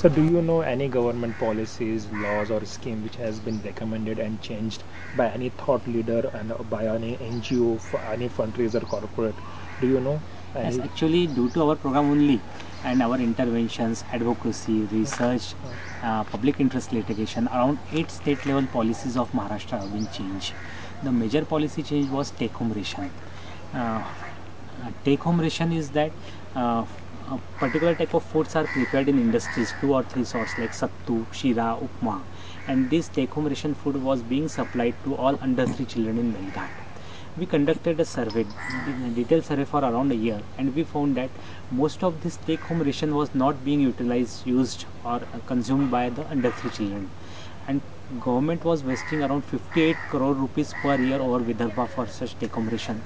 So, do you know any government policies, laws, or scheme which has been recommended and changed by any thought leader and by any NGO, any fundraiser, corporate? Do you know Yes, any? actually, due to our program only and our interventions, advocacy, research, public interest litigation, around 8 state level policies of Maharashtra have been changed. The major policy change was take home ration. Uh, Take home ration is that a particular type of foods are prepared in industries, 2 or 3 sorts like sattu, shira, upma, and this take home ration food was being supplied to all under 3 children in Melghat. We conducted a survey, detailed survey for around a year, and we found that most of this take home ration was not being utilized, used, or consumed by the under 3 children. And government was wasting around 58 crore rupees per year over Vidarbha for such take home ration.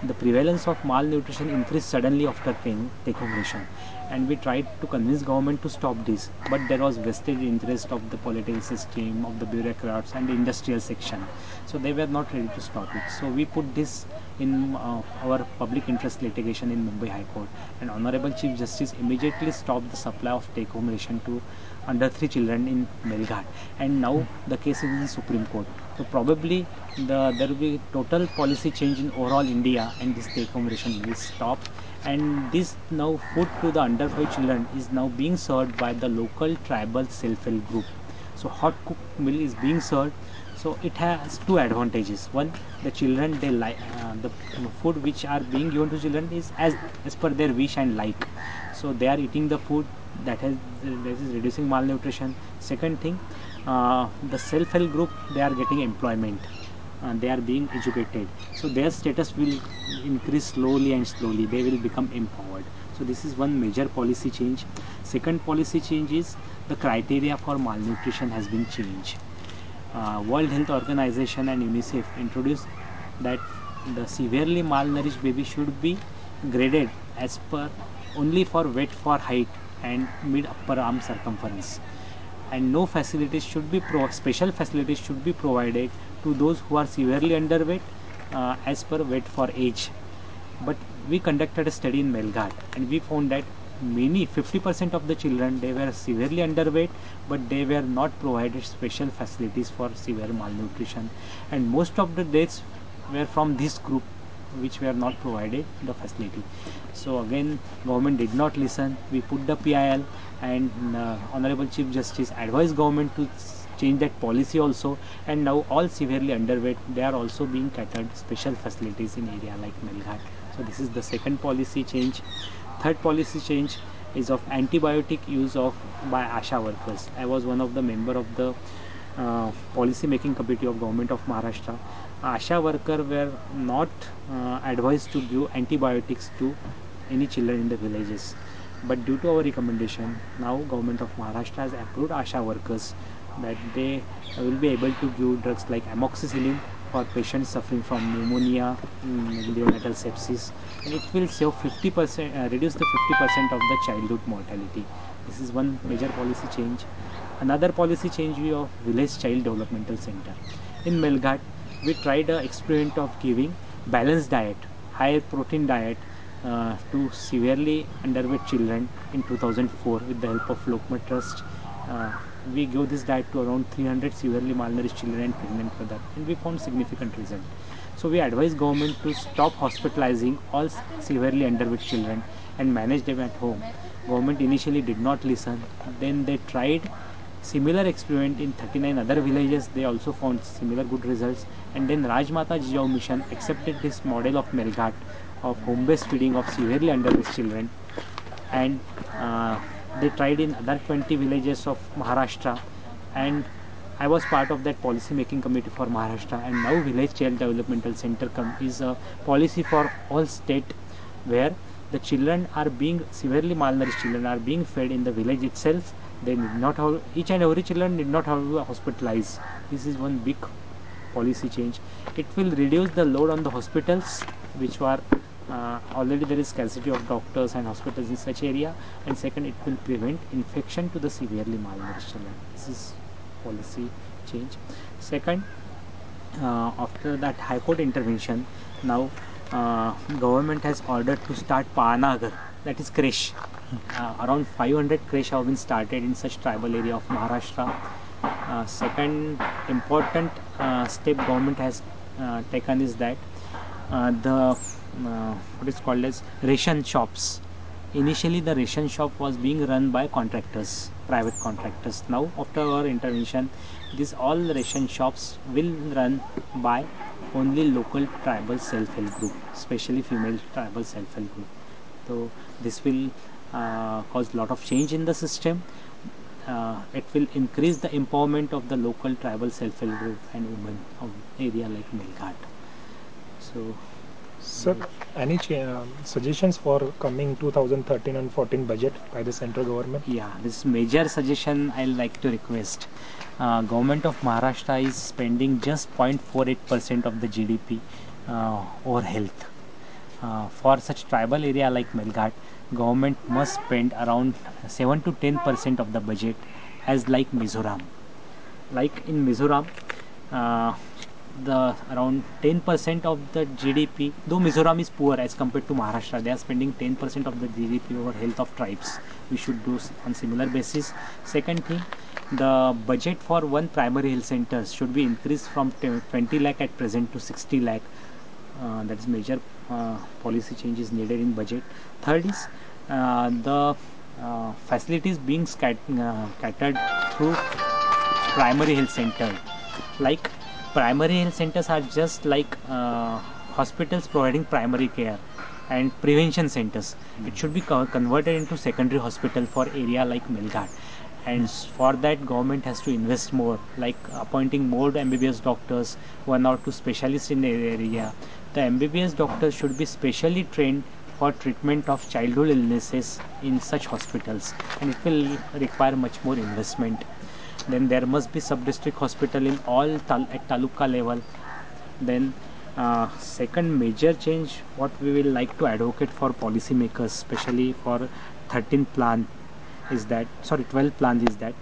The prevalence of malnutrition increased suddenly after paying take home ration, and we tried to convince government to stop this, but there was vested interest of the political system, of the bureaucrats and the industrial section, so they were not ready to stop it. So we put this in our public interest litigation in Mumbai High Court, and Honorable Chief Justice immediately stopped the supply of take home ration to under 3 children in Melghat, and now the case is in Supreme Court. So probably there will be total policy change in overall India, and this take home ration will stop. And this now food to the under 5 children is now being served by the local tribal self-help group. So hot cooked meal is being served. So it has two advantages. One, the children they like the food which are being given to children is as per their wish and like. So they are eating the food that is reducing malnutrition. Second thing, the self-help group, they are getting employment, they are being educated, so their status will increase slowly and slowly, they will become empowered. So this is one major policy change. Second policy change is the criteria for malnutrition has been changed. World Health Organization and UNICEF introduced that the severely malnourished baby should be graded as per only for weight for height and mid upper arm circumference, and no facilities should be special facilities should be provided to those who are severely underweight as per weight for age. But we conducted a study in Melghat, and we found that many 50% of the children they were severely underweight, but they were not provided special facilities for severe malnutrition, and most of the deaths were from this group which were not provided the facility. So again, government did not listen. We put the PIL, and Honorable Chief Justice advised government to change that policy also, and now all severely underweight they are also being catered special facilities in area like Melghat. So this is the second policy change. Third policy change is of antibiotic use of by ASHA workers. I was one of the member of the policy making committee of government of Maharashtra. ASHA worker were not advised to give antibiotics to any children in the villages. But due to our recommendation, now government of Maharashtra has approved ASHA workers that they will be able to give drugs like amoxicillin for patients suffering from pneumonia, neonatal sepsis, and it will save 50%, reduce the 50% of the childhood mortality. This is one major policy change. Another policy change we of village child developmental center. In Melghat, we tried a experiment of giving balanced diet, high protein diet to severely underweight children in 2004 with the help of Lokmat Trust. Uh, we gave this diet to around 300 severely malnourished children and pregnant mothers, and we found significant result. So we advise government to stop hospitalizing all severely underweight children and manage them at home. Government initially did not listen. Then they tried similar experiment in 39 other villages. They also found similar good results. And then Rajmata Jijau Mission accepted this model of Melghat of home-based feeding of severely underweight children, and they tried in other 20 villages of Maharashtra, and I was part of that policy making committee for Maharashtra. And now village child developmental center is a policy for all state where the children are being severely malnourished children are being fed in the village itself. They need not have, each and every children need not have to hospitalize. This is one big policy change. It will reduce the load on the hospitals, which were already there is scarcity of doctors and hospitals in such area. And second, it will prevent infection to the severely malnourished children. This is policy change. Second, after that High Court intervention, now government has ordered to start Panagar, that is creche. Around 500 creche have been started in such tribal area of Maharashtra. Second important step government has taken is that the what is called as ration shops. Initially, the ration shop was being run by contractors, private contractors. Now, after our intervention, these all ration shops will run by only local tribal self-help group, especially female tribal self-help group. So this will cause a lot of change in the system. It will increase the empowerment of the local tribal self-help group and women of area like Melghat. So Sir, any suggestions for coming 2013 and 14 budget by the central government? yeah, this major suggestion I'll like to request. Government of Maharashtra is spending just 0.48% of the GDP over health. For such tribal area like Melghat, government must spend around 7 to 10% of the budget as like Mizoram. Like in Mizoram, uh, the around 10% of the GDP, though Mizoram is poor as compared to Maharashtra, they are spending 10% of the GDP over health of tribes. We should do on similar basis. Second thing, the budget for one primary health center should be increased from 20 lakh at present to 60 lakh. That is major policy changes needed in budget. Third is the facilities being scattered through primary health center. Like primary health centers are just like hospitals providing primary care and prevention centers. It should be converted into secondary hospital for area like Melghat, and for that government has to invest more, like appointing more MBBS doctors, one or two specialists in the area. The MBBS doctors should be specially trained for treatment of childhood illnesses in such hospitals, and it will require much more investment. Then there must be sub-district hospital in all at taluka level. Then second major change what we will like to advocate for policymakers, especially for 13th plan, is that, sorry, 12th plan, is that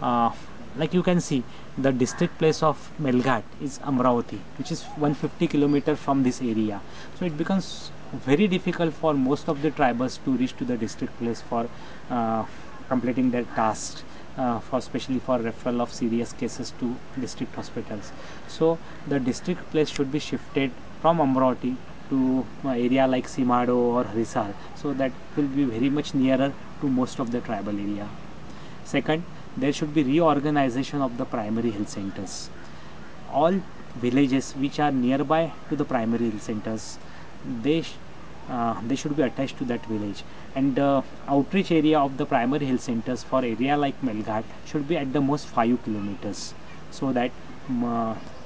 uh, like you can see, the district place of Melghat is Amravati, which is 150 kilometers from this area. So it becomes very difficult for most of the tribals to reach to the district place for completing their tasks, for especially for referral of serious cases to district hospitals. So the district place should be shifted from Amravati to area like Simado or Harisar, so that will be very much nearer to most of the tribal area. Second, there should be reorganization of the primary health centers. All villages which are nearby to the primary health centers, they should be attached to that village, and the outreach area of the primary health centers for area like Melghat should be at the most 5 kilometers, so that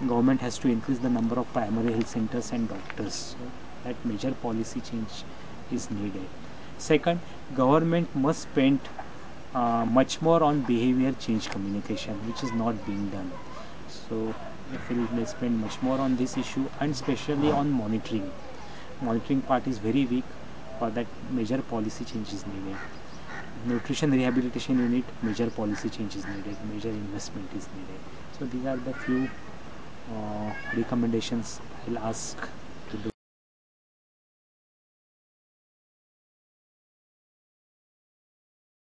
government has to increase the number of primary health centers and doctors. So that major policy change is needed. Second, government must spend much more on behavior change communication, which is not being done. So if we spend much more on this issue, and especially on monitoring part is very weak. For that, major policy change is needed. Nutrition rehabilitation unit, major policy change is needed, major investment is needed. So these are the few recommendations I'll ask